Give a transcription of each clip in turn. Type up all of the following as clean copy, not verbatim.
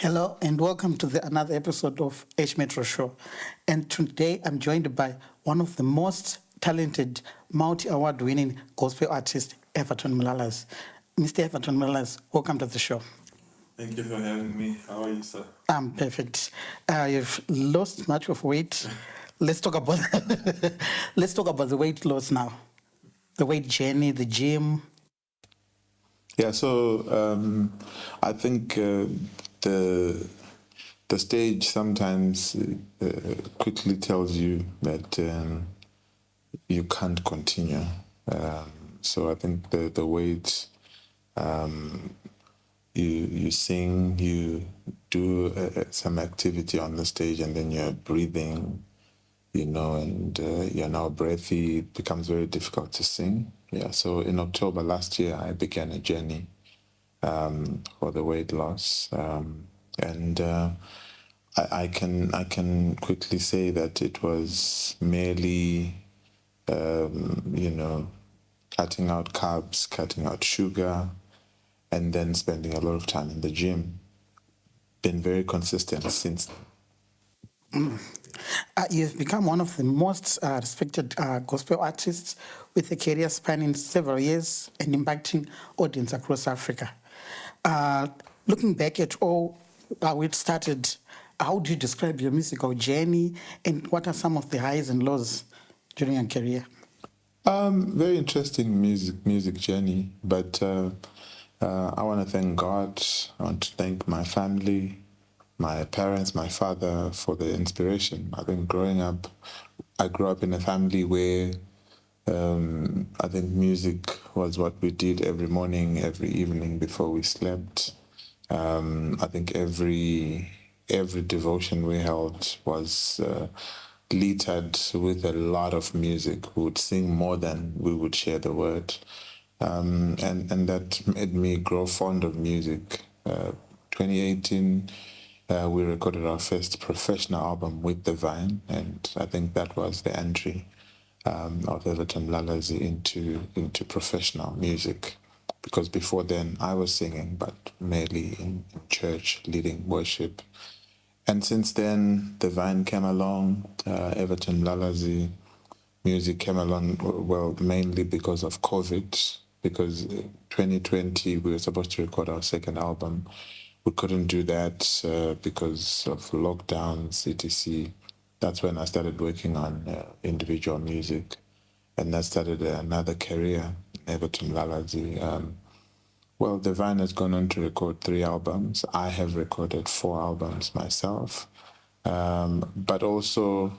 Hello and welcome to another episode of H Metro Show. And today I'm joined by one of the most talented, multi-award winning gospel artist, Everton Mlalazi. Mr. Everton Mlalazi, welcome to the show. Thank you for having me. How are you, sir? I'm perfect. You've lost much of weight. Let's talk about let's talk about the weight loss now. The weight journey, the gym. Yeah, so I think the stage sometimes quickly tells you that you can't continue. So I think the weight, you sing, you do some activity on the stage, and then you're breathing, and you're now breathy. It becomes very difficult to sing. Yeah, so in October last year, I began a journey for the weight loss, and I can quickly say that it was merely, cutting out carbs, cutting out sugar, and then spending a lot of time in the gym. Been very consistent since. You've become one of the most respected gospel artists with a career spanning several years and impacting audience across Africa. Looking back at all how it started, how do you describe your musical journey and what are some of the highs and lows during your career? Very interesting music journey, but I want to thank God. I want to thank my family, my parents, my father for the inspiration. I think I grew up in a family where I think music was what we did every morning, every evening before we slept. I think every devotion we held was littered with a lot of music. We would sing more than we would share the word, and that made me grow fond of music. 2018, we recorded our first professional album with The Vine, and I think that was the entry of Everton Mlalazi into professional music. Because before then, I was singing, but mainly in church, leading worship. And since then, The Vine came along, Everton Mlalazi music came along, well, mainly because of COVID, because 2020, we were supposed to record our second album. We couldn't do that because of lockdowns, etc. That's when I started working on individual music, and that started another career, Everton Mlalazi. Well, The Vine has gone on to record 3 albums. I have recorded 4 albums myself. But also,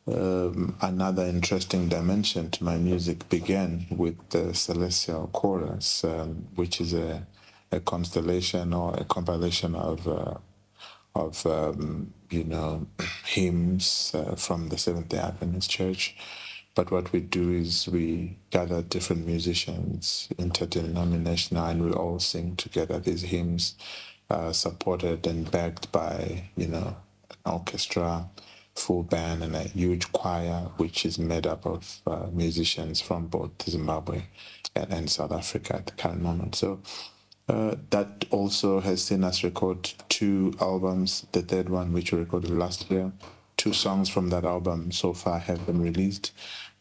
another interesting dimension to my music began with the Celestial Chorus, which is a constellation or a compilation of hymns from the Seventh-day Adventist Church. But what we do is we gather different musicians, interdenominational, and we all sing together these hymns, supported and backed by, an orchestra, full band, and a huge choir, which is made up of musicians from both Zimbabwe and South Africa at the current moment. So that also has seen us record 2 albums. The third one, which we recorded last year, 2 songs from that album so far have been released.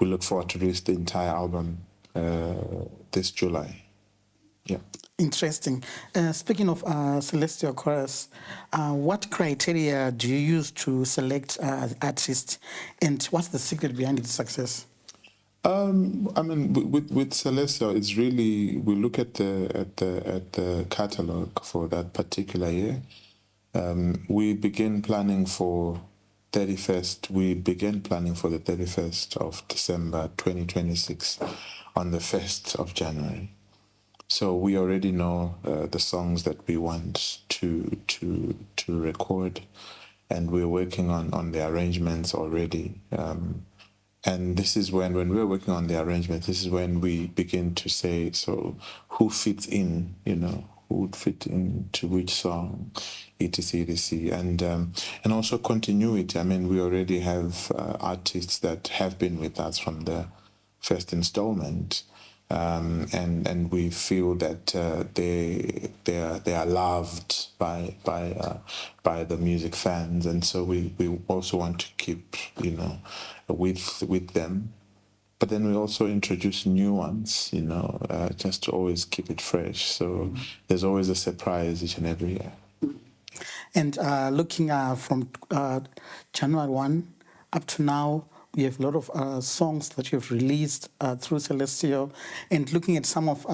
We look forward to release the entire album this July. Yeah. Interesting. Speaking of Celestial Chorus, what criteria do you use to select artists, and what's the secret behind its success? With Celestial, it's really, we look at the catalog for that particular year. We begin planning for 31st. We began planning for the 31st of December 2026 on the 1st of January. So we already know the songs that we want to record, and we're working on the arrangements already. And this is when we're working on the arrangement, this is when we begin to say, so who fits in, who would fit into which song, etc., etc., and also continuity. I mean, we already have artists that have been with us from the first installment, and we feel that they are loved by the music fans, and so we also want to keep with them. But then we also introduce new ones, just to always keep it fresh. So there's always a surprise each and every year. And looking from January 1 up to now, we have a lot of songs that you've released through Celestial. And looking at some of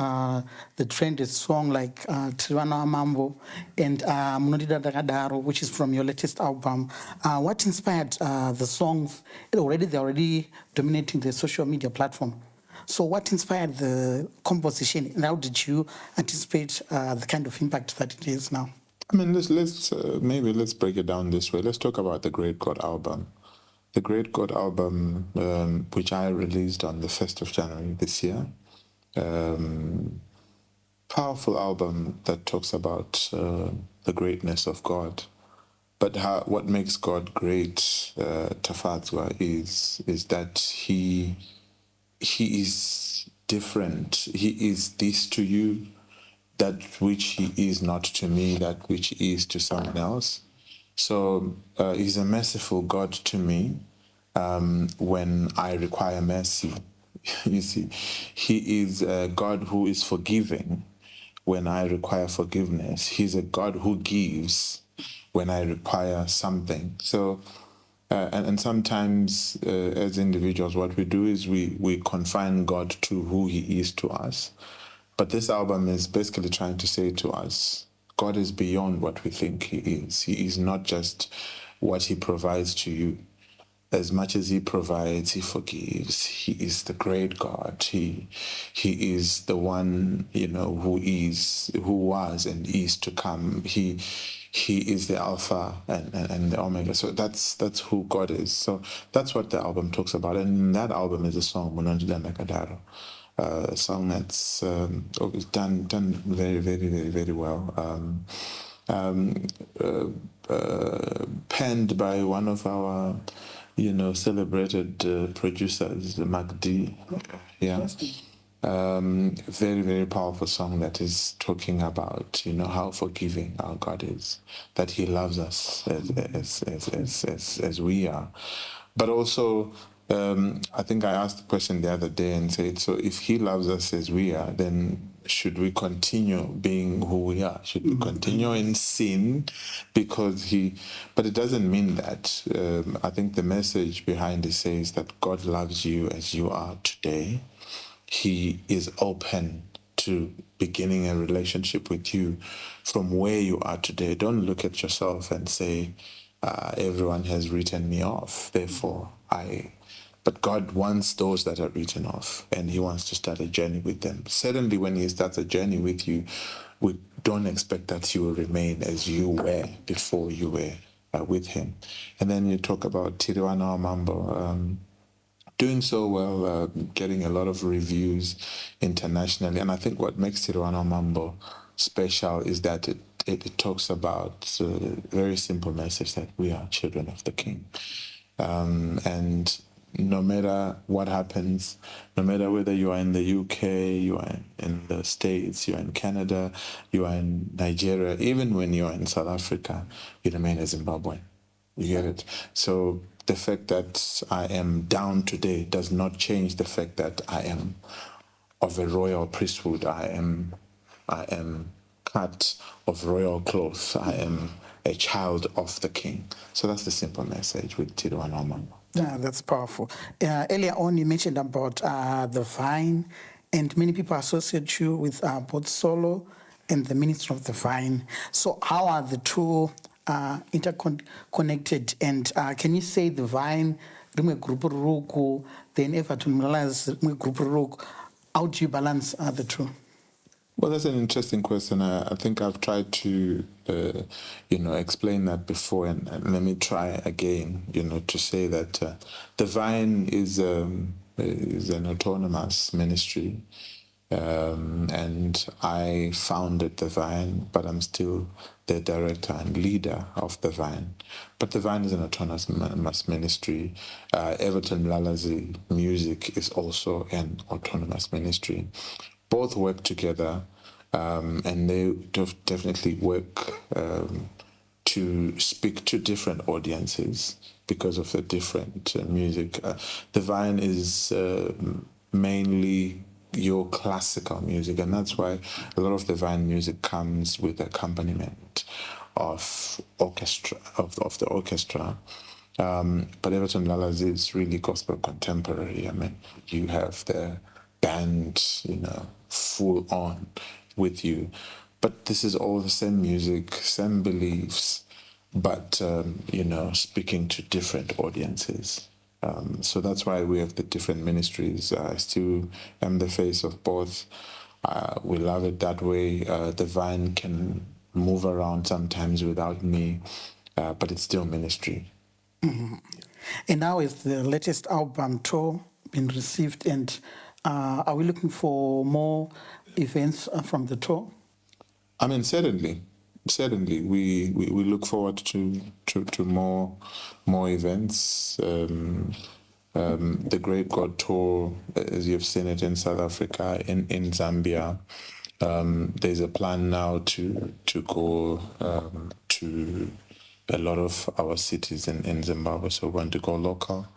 the trendy songs like Tirwana Mambo and Munodida Dagadaro, which is from your latest album, what inspired the songs? They're already dominating the social media platform. So what inspired the composition, and how did you anticipate the kind of impact that it is now? I mean, let's break it down this way. Let's talk about the Great God album. The Great God album, which I released on the 1st of January this year. Powerful album that talks about the greatness of God. But what makes God great, Tafadzwa, is that he is different. He is this to you, that which he is not to me, that which he is to someone else. So he's a merciful God to me when I require mercy. You see, he is a God who is forgiving when I require forgiveness. He's a God who gives when I require something. So, and sometimes as individuals, what we do is we confine God to who he is to us. But this album is basically trying to say to us, God is beyond what we think he is. He is not just what he provides to you. As much as he provides, he forgives. He is the great God. He is the one, who was and is to come. He is the Alpha and the Omega. So that's who God is. So that's what the album talks about. And that album is a song, Munandila Nakadaro. A song that's done very, very, very, very well. Penned by one of our, celebrated producers, Magdi. Yeah. Very, very powerful song that is talking about, how forgiving our God is, that he loves us as we are. But also, I think I asked the question the other day and said, so if he loves us as we are, then should we continue being who we are? Should we continue in sin? But it doesn't mean that. I think the message behind it says that God loves you as you are today. He is open to beginning a relationship with you from where you are today. Don't look at yourself and say, everyone has written me off, therefore But God wants those that are written off, and he wants to start a journey with them. Certainly when he starts a journey with you, we don't expect that you will remain as you were before you were with him. And then you talk about Tiriwana Mambo, doing so well, getting a lot of reviews internationally. And I think what makes Tiriwana Mambo special is that it talks about a very simple message that we are children of the King. And no matter what happens, no matter whether you are in the UK, you are in the States, you are in Canada, you are in Nigeria, even when you are in South Africa, you remain a Zimbabwean. You get it? So the fact that I am down today does not change the fact that I am of a royal priesthood. I am cut of royal cloth. I am a child of the King. So that's the simple message with Tirwana Mambo. Yeah, that's powerful. Earlier on, you mentioned about the vine, and many people associate you with both solo and the ministry of the vine. So how are the two interconnected? And can you say the vine, then Everton Mlalazi, how do you balance the two? Well, that's an interesting question. I think I've tried to, explain that before, and let me try again, to say that the Vine is an autonomous ministry and I founded the Vine, but I'm still the director and leader of the Vine. But the Vine is an autonomous ministry. Everton Mlalazi Music is also an autonomous ministry. Both work together, and they definitely work to speak to different audiences because of the different music. The Vine is mainly your classical music, and that's why a lot of the Vine music comes with accompaniment of the orchestra. But Everton Mlalazi is really gospel contemporary. I mean, you have the band, full on with you. But this is all the same music, same beliefs, but, speaking to different audiences. So that's why we have the different ministries. I still am the face of both. We love it that way. The Vine can move around sometimes without me, but it's still ministry. And now is the latest album tour been received, and are we looking for more events from the tour? I mean, certainly, we look forward to more events. The Great God Tour, as you've seen it in South Africa, in Zambia. There's a plan now to go to a lot of our cities in Zimbabwe. So we want to go local,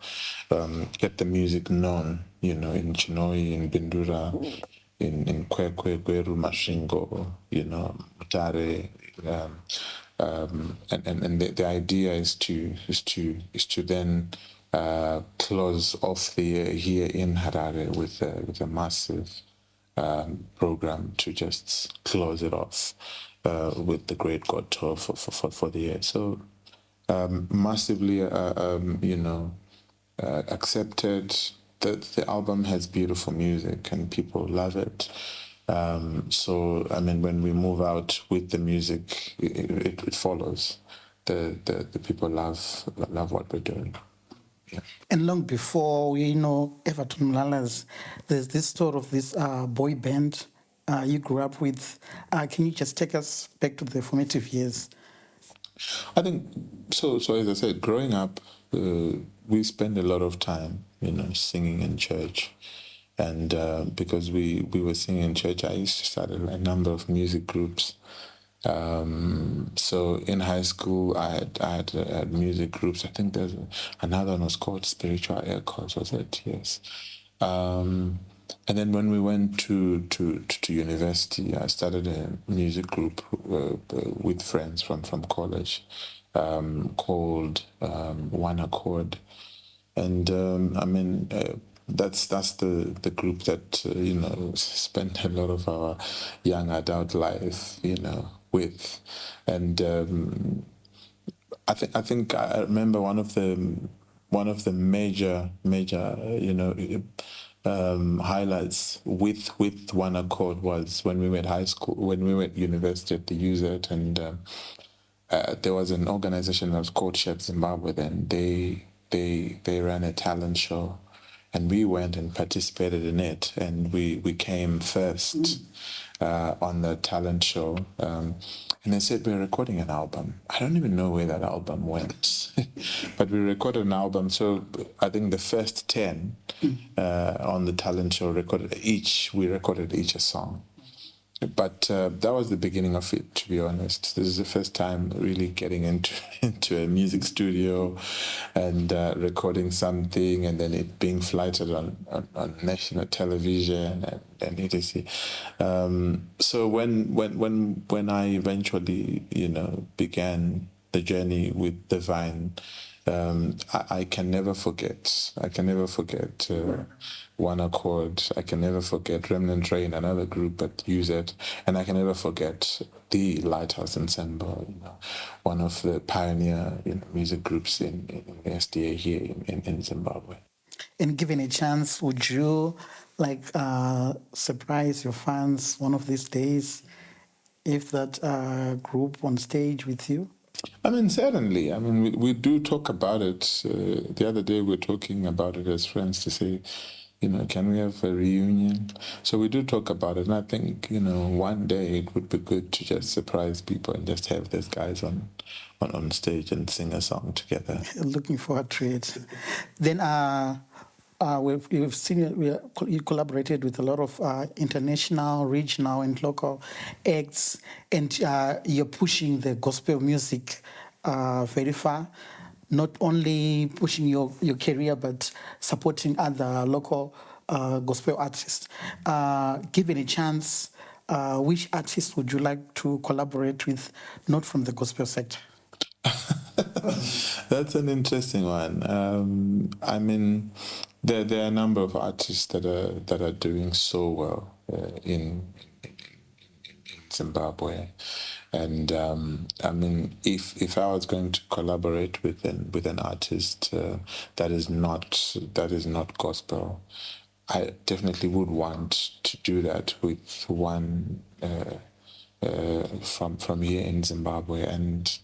get the music known, in Chinoi, in Bindura, in Kwekwe, Gweru, Mashingo, Mutare. And the idea is to then close off the year here in Harare with a massive program to just close it off with the Great God Tour for the year. So massively, accepted. The album has beautiful music and people love it. So I mean, when we move out with the music, it follows. The people love what we're doing. Yeah. And long before we know Everton Mlalazi, there's this story of this boy band you grew up with. Can you just take us back to the formative years? I think so. So as I said, growing up, we spend a lot of time, singing in church, and because we were singing in church, I used to start a number of music groups. So in high school, I had music groups. I think there's another one was called Spiritual Air Course. Was it? Yes. And then when we went to university, I started a music group with friends from college called One Accord, and I mean. That's the group that spent a lot of our young adult life with, and I think I remember one of the major highlights with One Accord was when we were at high school, when we were at university at the UZ, and there was an organization that was called Chef Zimbabwe. Then they ran a talent show, and we went and participated in it, and we came first on the talent show. And they said, we're recording an album. I don't even know where that album went, but we recorded an album. So I think the first 10 on the talent show we recorded each a song. But that was the beginning of it, to be honest. This is the first time really getting into a music studio and recording something, and then it being flighted on national television and etc. So when I eventually began the journey with the Vine, I can never forget. One Accord. I can never forget Remnant Train, another group that use it, and I can never forget the Lighthouse Ensemble, one of the pioneer music groups in SDA here in Zimbabwe. And given a chance, would you surprise your fans one of these days if that group on stage with you? I mean, certainly. I mean, we do talk about it. The other day we were talking about it as friends to say, can we have a reunion? So we do talk about it, and I think one day it would be good to just surprise people and just have these guys on stage and sing a song together. Looking forward to it. Then we've seen you collaborated with a lot of international, regional, and local acts, and you're pushing the gospel music very far. Not only pushing your career, but supporting other local gospel artists. Given a chance, which artists would you like to collaborate with, not from the gospel sector? That's an interesting one. I mean, there are a number of artists that are doing so well in Zimbabwe, and I mean, if I was going to collaborate with an artist that is not gospel, I definitely would want to do that with one from here in Zimbabwe. And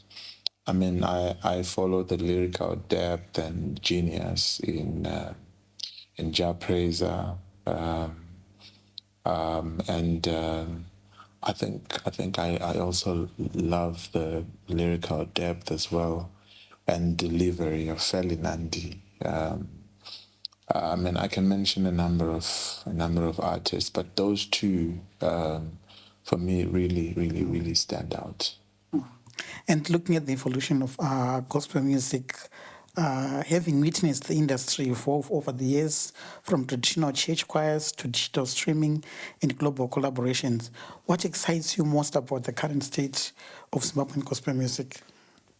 I mean, I follow the lyrical depth and genius in Ja Praiser, and I think I also love the lyrical depth as well and delivery of Felinandi. I mean, I can mention a number of artists, but those two, for me, really stand out. And looking at the evolution of gospel music, having witnessed the industry evolve over the years from traditional church choirs to digital streaming and global collaborations, what excites you most about the current state of Zimbabwean gospel music?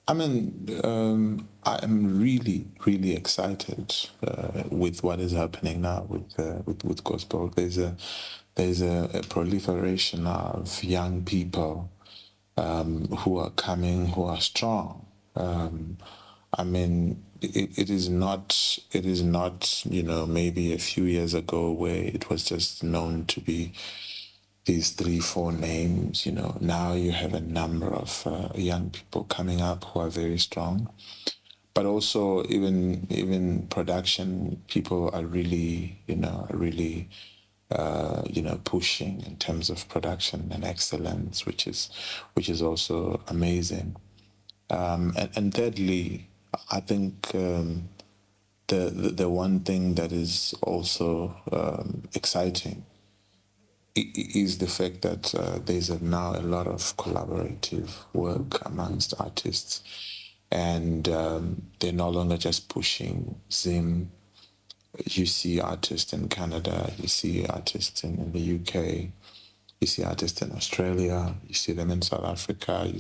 I mean, I am really excited with what is happening now with gospel. There's a proliferation of young people who are coming, who are strong. I mean, it is not maybe a few years ago where it was just known to be these 3-4 names. Now you have a number of young people coming up who are very strong, but also even production people are really pushing in terms of production and excellence, which is also amazing. And thirdly, I think the one thing that is also exciting is the fact that there's now a lot of collaborative work amongst artists, and they're no longer just pushing Zim. You see artists in Canada, you see artists in the UK, you see artists in Australia, you see them in South Africa.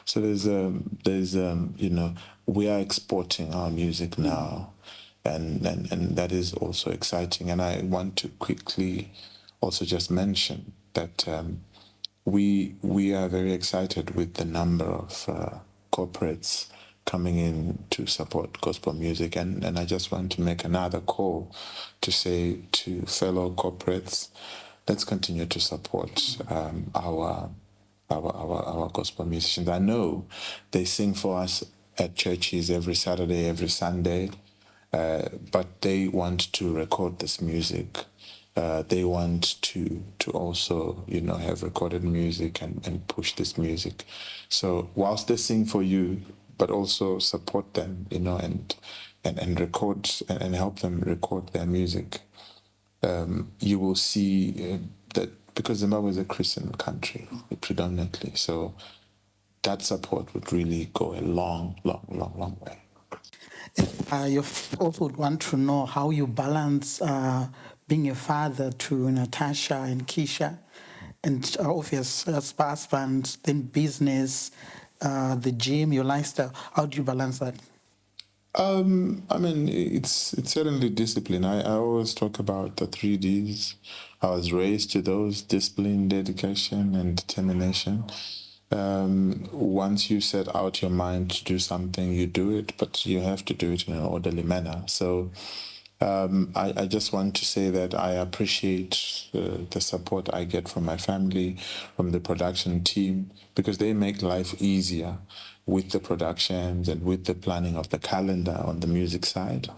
So there's we are exporting our music now, and that is also exciting. And I want to quickly also just mention that we are very excited with the number of corporates coming in to support gospel music, and I just want to make another call to say to fellow corporates, let's continue to support our gospel musicians. I know they sing for us at churches every Saturday, every Sunday, but they want to record this music. They want to also have recorded music and push this music. So whilst they sing for you, but also support them, and record and help them record their music. You will see that because Zimbabwe is a Christian country predominantly, so that support would really go a long way. You also would want to know how you balance being a father to Natasha and Keisha, and obvious husband, then business, the gym, your lifestyle. How do you balance that? I mean, it's certainly discipline. I always talk about the 3 Ds. I was raised to those: discipline, dedication, and determination. Once you set out your mind to do something, you do it, but you have to do it in an orderly manner. So I just want to say that I appreciate the support I get from my family, from the production team, because they make life easier with the productions and with the planning of the calendar on the music side.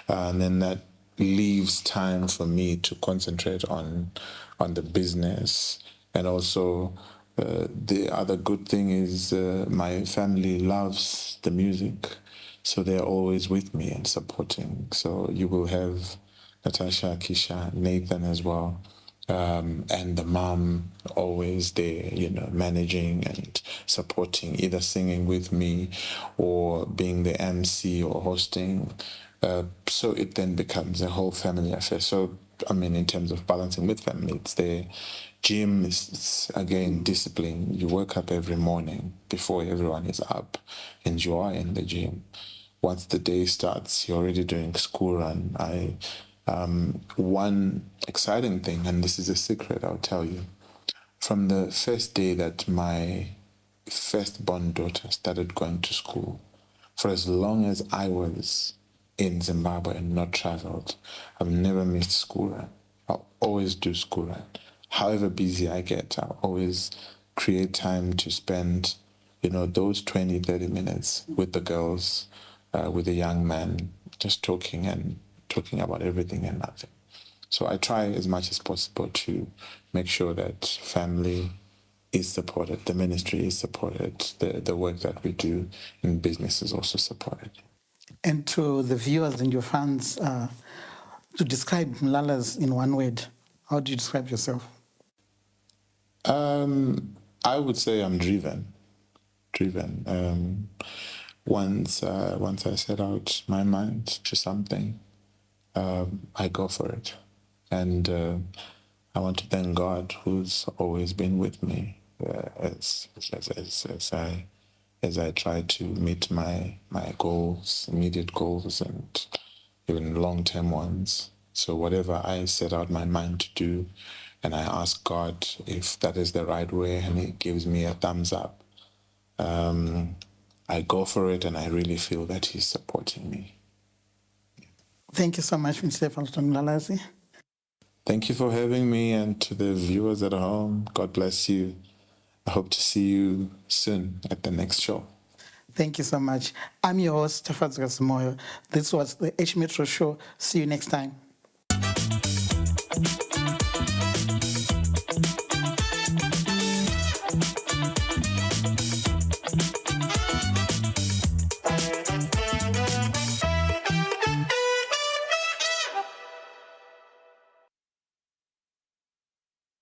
And then that leaves time for me to concentrate on the business. And also, the other good thing is my family loves the music, so they're always with me and supporting. So you will have Natasha, Kisha, Nathan as well, and the mom always there, managing and supporting, either singing with me or being the MC or hosting. So it then becomes a whole family affair. So, I mean, in terms of balancing with family, it's there. Gym is again discipline. You wake up every morning before everyone is up, and you are in the gym. Once the day starts, you're already doing school run. One exciting thing, and this is a secret I'll tell you, from the first day that my firstborn daughter started going to school, for as long as I was in Zimbabwe and not traveled, I've never missed school run. I'll always do school run. However busy I get, I'll always create time to spend, those 20, 30 minutes with the girls, with the young man, just talking about everything and nothing. So I try as much as possible to make sure that family is supported, the ministry is supported, the work that we do in business is also supported. And to the viewers and your fans, to describe Mlalazi in one word, how do you describe yourself? I would say I'm driven. Once I set out my mind to something, I go for it. And I want to thank God, who's always been with me as I try to meet my goals, immediate goals, and even long-term ones. So whatever I set out my mind to do, and I ask God if that is the right way, and He gives me a thumbs up, I go for it, and I really feel that He's supporting me. Thank you so much, Mr. Everton Mlalazi. Thank you for having me, and to the viewers at home, God bless you. I hope to see you soon at the next show. Thank you so much. I'm your host, Tafadzika Simoyo. This was the H Metro Show. See you next time.